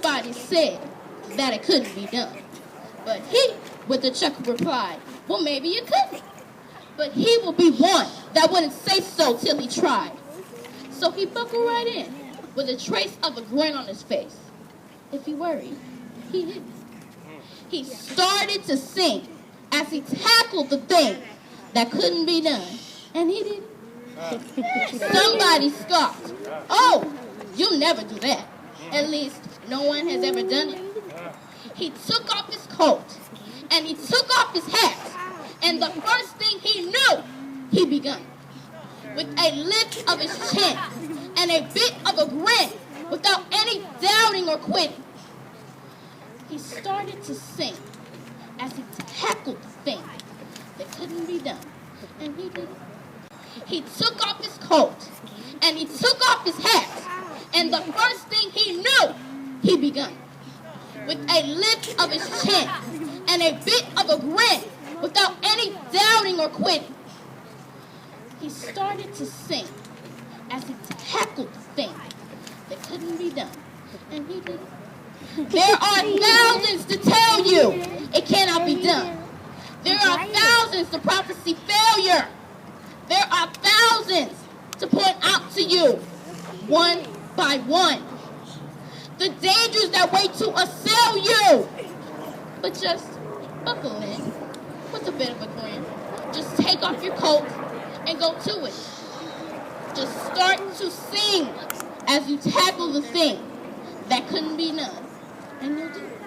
Somebody said that it couldn't be done. But he, with a chuckle, replied, well, maybe it couldn't. But he will be one that wouldn't say so till he tried. So he buckled right in, with a trace of a grin on his face. If he worried, he didn't. He started to sing as he tackled the thing that couldn't be done. And he didn't. Somebody scoffed. Oh, you'll never do that. At least, no one has ever done it. He took off his coat, and he took off his hat, and the first thing he knew, he begun. With a lift of his chin, and a bit of a grin, without any doubting or quitting. He started to sing, as he tackled the thing that couldn't be done, and he did it. He took off his coat, and he took off his hat, and the first thing he knew, he begun. With a lift of his chin, and a bit of a grin, without any doubting or quitting. He started to sing, as he tackled the thing that couldn't be done, and he did it. There are thousands to tell you it cannot be done. There are thousands to prophesy failure. There are thousands to point out to you, one by one, the dangers that wait to assail you. But just buckle in with a bit of a grin. Just take off your coat and go to it. Just start to sing as you tackle the thing that couldn't be done. And you'll do it.